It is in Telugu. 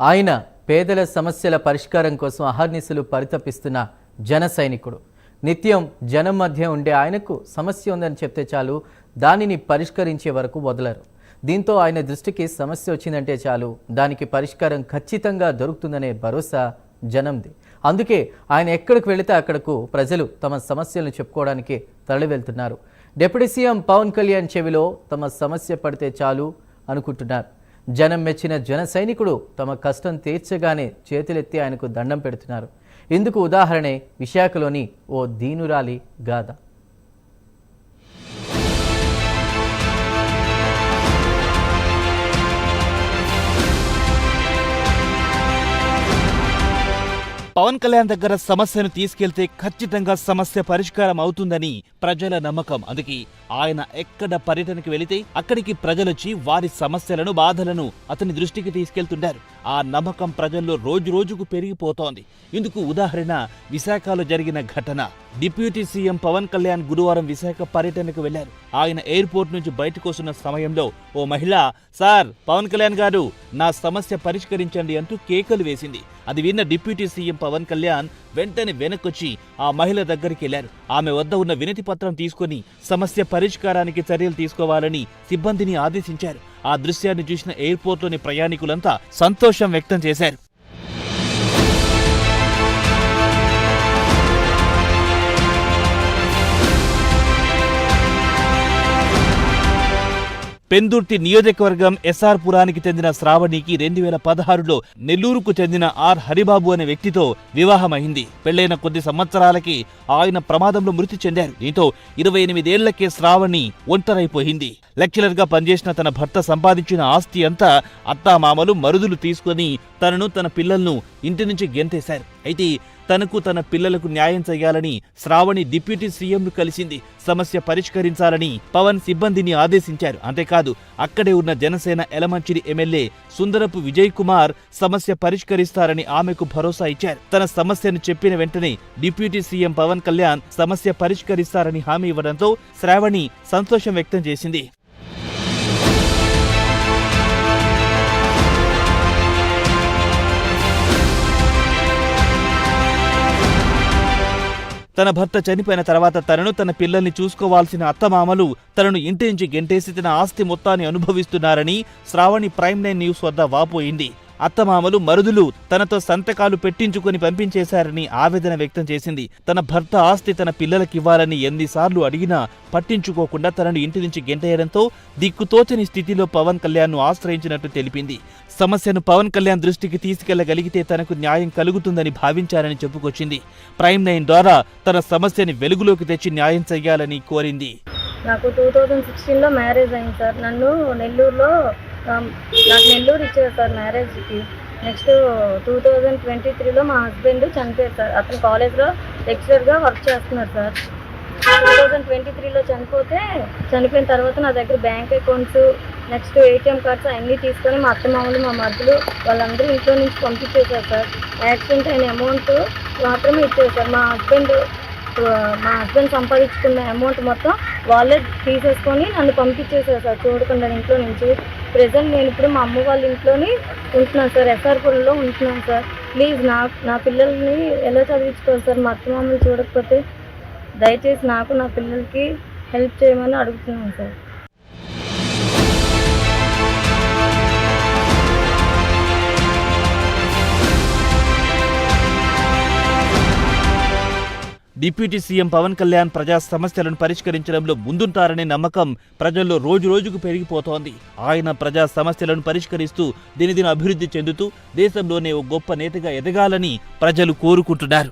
ఆయన పేదల సమస్యల పరిష్కారం కోసం అహర్నిశలు పరితపిస్తున్న జన సైనికుడు. నిత్యం జనం మధ్య ఉండే ఆయనకు సమస్య ఉందని చెప్తే చాలు దానిని పరిష్కరించే వరకు వదలరు. దీంతో ఆయన దృష్టికి సమస్య వచ్చిందంటే చాలు దానికి పరిష్కారం ఖచ్చితంగా దొరుకుతుందనే భరోసా జనంది. అందుకే ఆయన ఎక్కడికి వెళితే అక్కడకు ప్రజలు తమ సమస్యలను చెప్పుకోవడానికి తరలి వెళ్తున్నారు. డిప్యూటీ సీఎం పవన్ కళ్యాణ్ చెవిలో తమ సమస్య పడితే చాలు అనుకుంటున్నారు. జనం మెచ్చిన జన సైనికుడు తమ కష్టం తీర్చగానే చేతులెత్తి ఆయనకు దండం పెడుతున్నారు. ఇందుకు ఉదాహరణే విశాఖలోని ఓ దీనురాలి గాథ. పవన్ కళ్యాణ్ దగ్గర సమస్యను తీసుకెళ్తే ఖచ్చితంగా సమస్య పరిష్కారం అవుతుందని ప్రజల నమ్మకం. అందుకే ఆయన ఎక్కడ పర్యటనకు వెళితే అక్కడికి ప్రజలొచ్చి వారి సమస్యలను బాధలను అతని దృష్టికి తీసుకెళ్తుంటారు. ఆ నమ్మకం ప్రజల్లో రోజు రోజుకు పెరిగిపోతోంది. ఇందుకు ఉదాహరణ విశాఖలో జరిగిన ఘటన. డిప్యూటీ సీఎం పవన్ కళ్యాణ్ గురువారం విశాఖ పర్యటనకు వెళ్లారు. ఆయన ఎయిర్పోర్ట్ నుంచి బయటకు వస్తున్న సమయంలో ఓ మహిళ, "సార్, పవన్ కళ్యాణ్ గారు, నా సమస్య పరిష్కరించండి" అంటూ కేకలు వేసింది. అది విన్న డిప్యూటీ సీఎం పవన్ కళ్యాణ్ వెంటనే వెనక్కొచ్చి ఆ మహిళ దగ్గరికి వెళ్లారు. ఆమె వద్ద ఉన్న వినతి పత్రం తీసుకుని సమస్య పరిష్కారానికి చర్యలు తీసుకోవాలని సిబ్బందిని ఆదేశించారు. ఆ దృశ్యాన్ని చూసిన ఎయిర్పోర్ట్లోని ప్రయాణికులంతా సంతోషం వ్యక్తం చేశారు. పెందుర్తి నియోజకవర్గం ఎస్ఆర్ పురానికి చెందిన శ్రావణికి 2016లో నెల్లూరుకు చెందిన ఆర్ హరిబాబు అనే వ్యక్తితో వివాహమైంది. పెళ్లైన కొద్ది సంవత్సరాలకి ఆయన ప్రమాదంలో మృతి చెందారు. దీంతో 28 ఏళ్లకే శ్రావణి ఒంటరైపోయింది. లెక్చరర్ గా పనిచేసిన తన భర్త సంపాదించిన ఆస్తి అంతా అత్తామామలు మరుదులు తీసుకుని తనను తన పిల్లలను ఇంటి నుంచి గెంతేశారు. అయితే తనకు తన పిల్లలకు న్యాయం చేయాలని శ్రావణి డిప్యూటీ సీఎంను కలిసింది. సమస్య పరిష్కరించాలని పవన్ సిబ్బందిని ఆదేశించారు. అంతేకాదు అక్కడే ఉన్న జనసేన ఎలమంచిలి ఎమ్మెల్యే సుందరపు విజయ్ కుమార్ సమస్య పరిష్కరిస్తారని ఆమెకు భరోసా ఇచ్చారు. తన సమస్యను చెప్పిన వెంటనే డిప్యూటీ సీఎం పవన్ కళ్యాణ్ సమస్య పరిష్కరిస్తారని హామీ ఇవ్వడంతో శ్రావణి సంతోషం వ్యక్తం చేసింది. తన భర్త చనిపోయిన తర్వాత తనను తన పిల్లల్ని చూసుకోవాల్సిన అత్తమామలు తనను ఇంటి నుంచి గెంటేసి తన ఆస్తి మొత్తాన్ని అనుభవిస్తున్నారని శ్రావణి ప్రైమ్ 9 న్యూస్ వద్ద వాపోయింది. అత్తమామలు మరుదులు తనతో సంతకాలు పెట్టించుకుని పంపించేశారని ఆవేదన వ్యక్తం చేసింది. తన భర్త ఆస్తి తన పిల్లలకివ్వాలని ఎన్నిసార్లు అడిగినా పట్టించుకోకుండా తనను ఇంటి నుంచి గెంటేయడంతో దిక్కుతోచని స్థితిలో పవన్ కళ్యాణ్ ను ఆశ్రయించినట్టు తెలిపింది. సమస్యను పవన్ కళ్యాణ్ దృష్టికి తీసుకెళ్లగలిగితే తనకు న్యాయం కలుగుతుందని భావించారని చెప్పుకొచ్చింది. ప్రైమ్ 9 ద్వారా తన సమస్యని వెలుగులోకి తెచ్చి న్యాయం చెయ్యాలని కోరింది. నాకు 2016లో మ్యారేజ్ అయింది సార్. నాకు నెల్లూరు ఇచ్చారు సార్ మ్యారేజ్కి. నెక్స్ట్ 2023లో మా హస్బెండ్ చనిపోయారు సార్. అతను కాలేజ్లో లెక్చరర్గా వర్క్ చేస్తున్నారు సార్. 2023లో చనిపోయిన తర్వాత నా దగ్గర bank accounts, next ATM cards అన్నీ తీసుకొని మా అత్తమామలు, మా మరుదులు వాళ్ళందరూ ఇంట్లో నుంచి పంపించేశారు సార్. యాక్సిడెంట్ అయిన అమౌంట్ మాత్రమే ఇచ్చారు సార్. మా హస్బెండ్ సంపాదించుకున్న అమౌంట్ మొత్తం వాళ్ళే తీసేసుకొని నన్ను పంపించేశారు సార్ చూడకుండా ఇంట్లో నుంచి. ప్రెజెంట్ నేను ఇప్పుడు మా అమ్మ వాళ్ళ ఇంట్లోని ఉంటున్నాను సార్, ఎస్ఆర్పురంలో ఉంటున్నాను సార్. ప్లీజ్ నా పిల్లల్ని ఎలా చదివించుకోవాలి సార్? మా అత్తమామలు చూడకపోతే దయచేసి నాకు నా పిల్లలకి హెల్ప్ చేయమని అడుగుతున్నాను sir. Deputy CM Pawan Kalyan ప్రజా సమస్యలను పరిష్కరించడంలో ముందుంటారనే నమ్మకం ప్రజల్లో రోజు రోజుకు పెరిగిపోతోంది. ఆయన ప్రజా సమస్యలను పరిష్కరిస్తూ దినదిన అభివృద్ధి చెందుతూ దేశంలోనే ఓ గొప్ప నేతగా ఎదగాలని ప్రజలు కోరుకుంటున్నారు.